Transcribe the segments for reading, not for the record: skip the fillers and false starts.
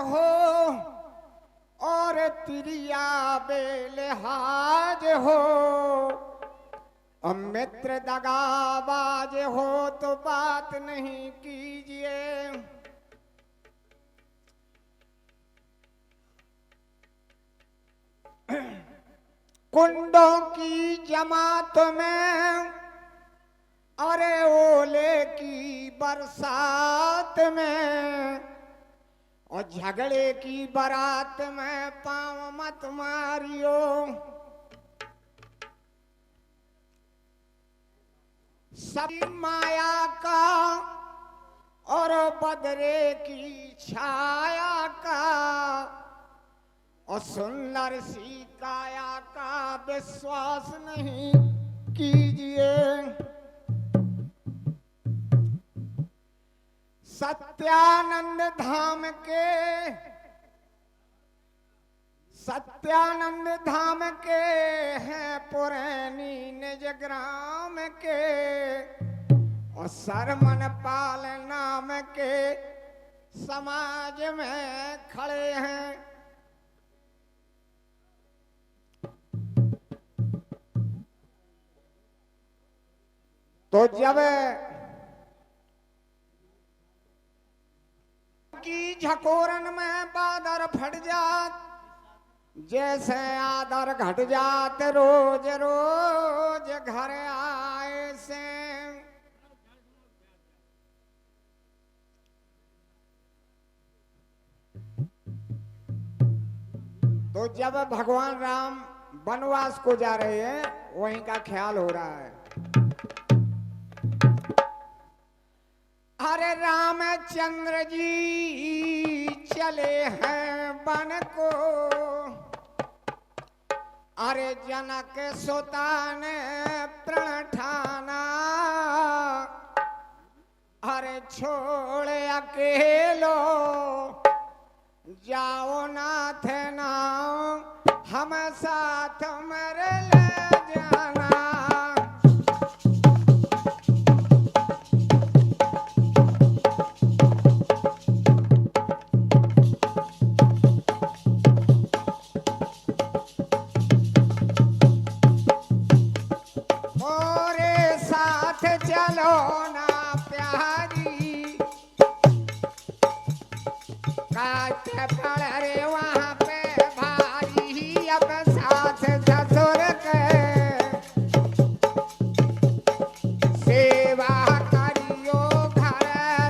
हो और तिरिया बेलिहाज हो, और मित्र दगाबाज हो तो बात नहीं कीजिए। कुंडों की जमात में, अरे ओले की बरसात में, और झगड़े की बारात में पांव मत मारियो। सब माया का और बदरे की छाया का, और सुंदर सी काया का विश्वास नहीं कीजिए। सत्यानंद धाम के हैं पुरैनी निज ग्राम के, और सरमन पाल नाम के समाज में खड़े हैं। तो जब की झकोरन में बादर फट जात, जैसे आदर घट जात रोज रोज घर आए से। तो जब भगवान राम वनवास को जा रहे हैं, वहीं का ख्याल हो रहा है। अरे रामचंद्र जी चले हैं वन को, अरे जनक सुता ने प्रण ठाना, अरे छोड़ अकेलो जाओ नाथ नाम, हम साथ मेरे ले जाना। चलो ना प्यारी, काट पड़ रे वहाँ पे भारी, अब सास ससुर के सेवा करियो, घर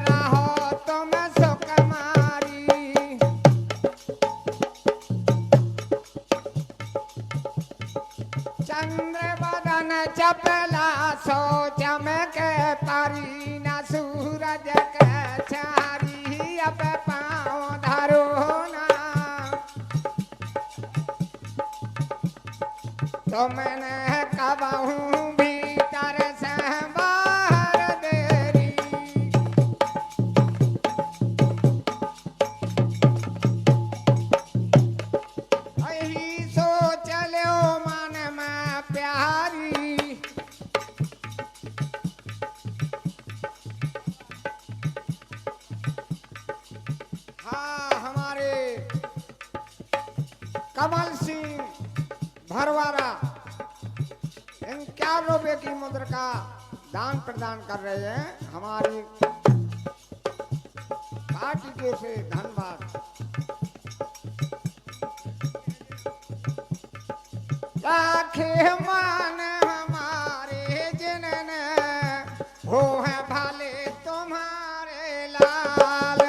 रहो तुम सुकुमारी। चंद्र बदन चपला सो चमके तारी, न सूरज के चारी, अब पाँव धरो ना। तो मैंने कबहूँ भीतर से बाहर देरी, यही सोच लो मन में प्यारी। कमल सिंह भरवारा 51 रुपए की मुद्रा का दान प्रदान कर रहे हैं हमारी पार्टी की ओर से। धन्यवाद। आखे मान हमारे जिनने हो है भले तुम्हारे लाल,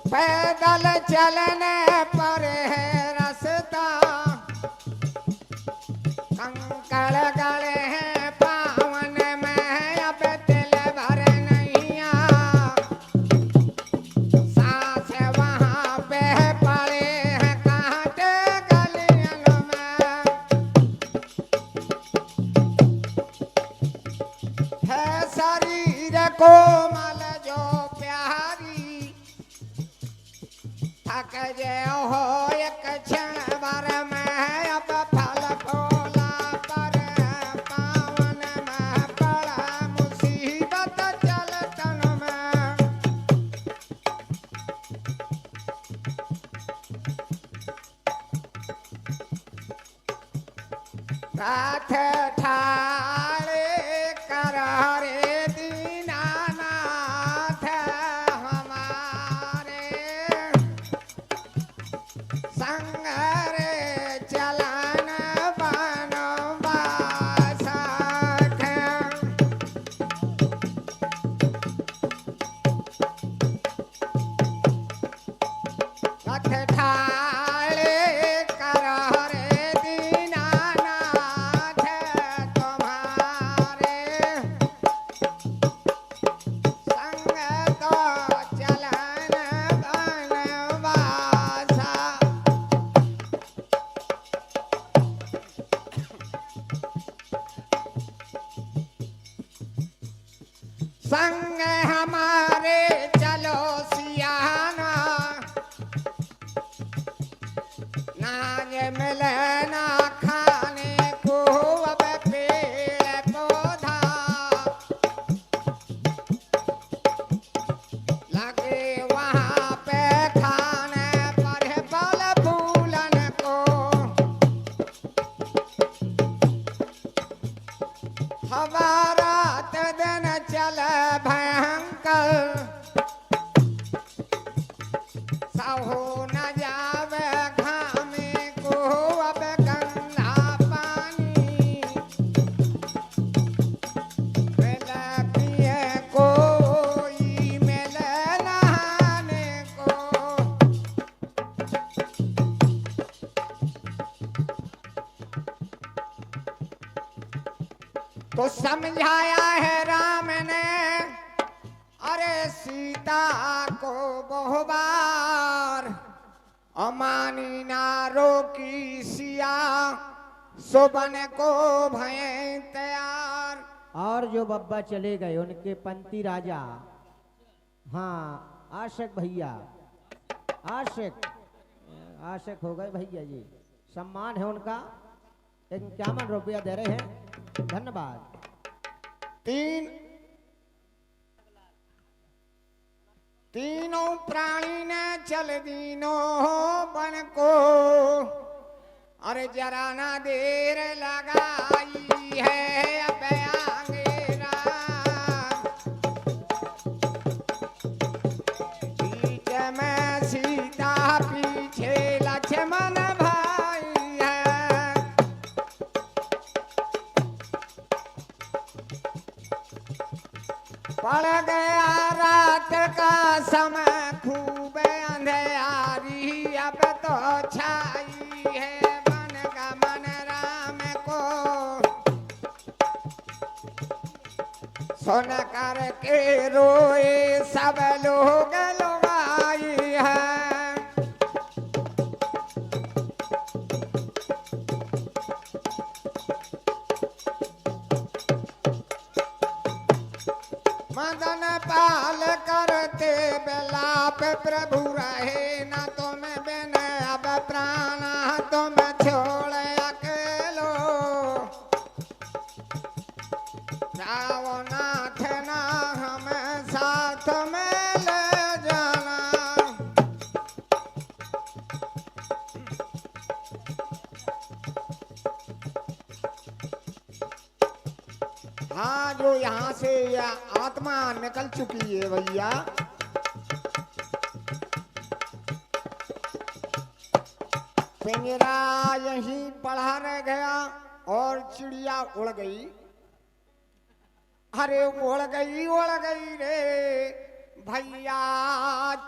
पैदल चलने पर है रास्ता, कंकड़ गड़े हैं पावन में, अब दिल भर नहीं आ, सांस वहाँ पे पड़े हैं कांटे गलियों में, है शरीर कोमल जो प्यारी, थक जे हो एक क्षण भर में अब फल फूला पर पावन में पड़ा मुसीबत चल तन में रात ठाड़े कर रे दीनानाथ हमारे संग रे चलन बनवास रथ ठाड़े कर रे दीनानाथ तुम्हारे संग तो चलन बनवासा संग हमारे चलो सियाना नाज मिले ना खाने को अब पेड़ पौधा लगे वहाँ पे खाने पर फल फूलन को हवा रात दिन चले भयंकर साहो न जावे घामे को अब गंगा पानी मिले पिए कोई मिले नहाने को तो समझाया है राम ने अरे सीता को बहुबार अमानी ना रोकी सिया सोबन को भय तैयार। और जो बब्बा चले गए उनके पंती राजा, हाँ आशिक भैया, आशिक हो गए भैया जी, सम्मान है उनका, 51 रुपया दे रहे हैं, धन्यवाद। तीनों प्राणी ने चल दीनो बन को अरे जरा ना देर लगाई है अब आंगेरा बीच में सीता पीछे लक्ष्मण भाई है पड़ गया रात का समय खूब अंधेरी अब तो छाई है मन का मन राम को सुन कर के रोए सब लोग लुगाई है मदन पाल करते बेलाप प्रभु रहे न तुम बिन अब प्राण तुम छोड़ अकेलो जाओ नाथ ना हम साथ में ले जाना हाँ जो यहाँ से या आत्मा निकल चुकी है भैया पिंजरा यहीं पड़ा रह गया और चिड़िया उड़ गई अरे उड़ गई रे भैया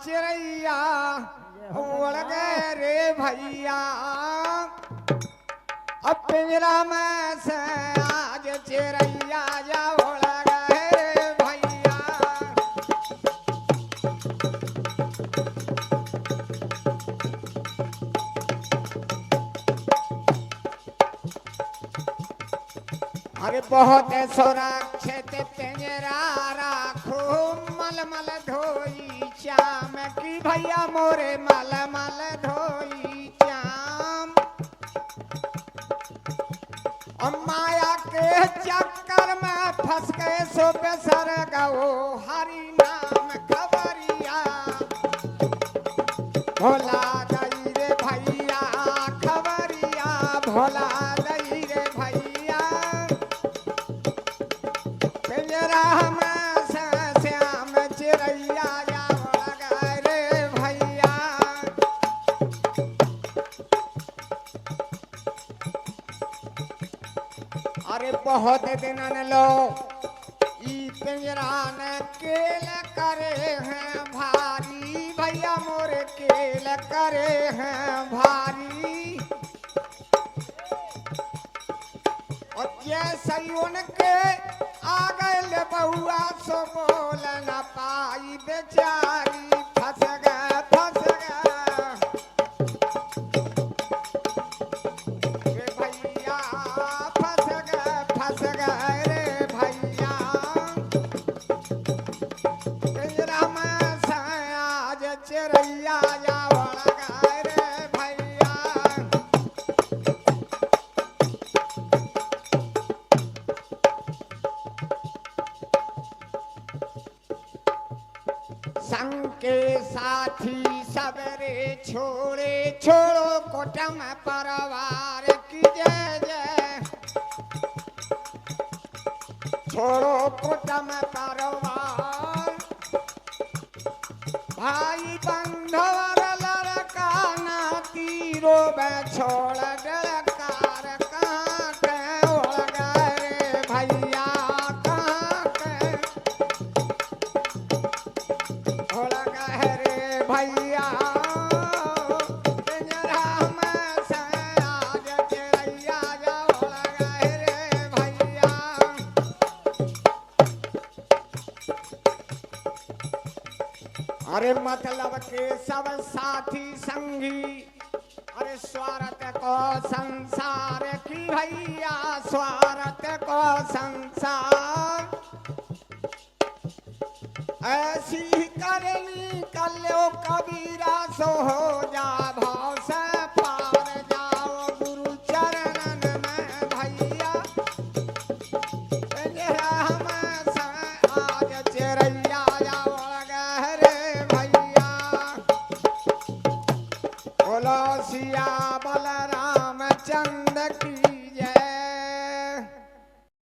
चिड़ैया उड़ गए रे भैया अब पिंजरा में से आज चिड़ैया जा उड़ गए रे भैया अरे बहुत सुरक्षित पिंजरा राखो मलमल धोई श्याम कि भैया मोरे मल मल धोई श्याम। और माया के चक्कर में फंस गए सो बेसर गो हरि नाम खबरिया। भोला दई रे भैया खबरिया, भोला दई रे भैया। पिंजरा में से श्याम चिड़ैया जाओ लगा रे भैया। अरे बहुत दिन लो ई पिंजरा ने केल करे हैं भारी, भैया मोरे केल करे हैं भारी। और जैसे उनके आ गए बहुआ सो बोल न पाई बेचारी, फंस गए फंस गए रे भैया, फंस गए रे भैया। पिंजरा में से आज चिड़ैया जाओ लगा रे भैया। संग के साथी सबरे छोड़े, छोड़ो कुटुंब परिवार की जय जय। छोड़ो कुटुंब परिवार, भाई बंधुवर लड़का नाती रोबे छोड़ डरकार। कहाँ के उड़ गए रे भैया, कहाँ के उड़ गए रे भैया। पिंजरा में से आज चिड़ैया जाओ उड़ गए रे भैया। अरे मतलब के सब साथी संगी, अरे स्वार्थ को संसार की भैया, स्वार्थ को संसार। ऐसी करनी कल्यो कबीरा सो हो जा भाव से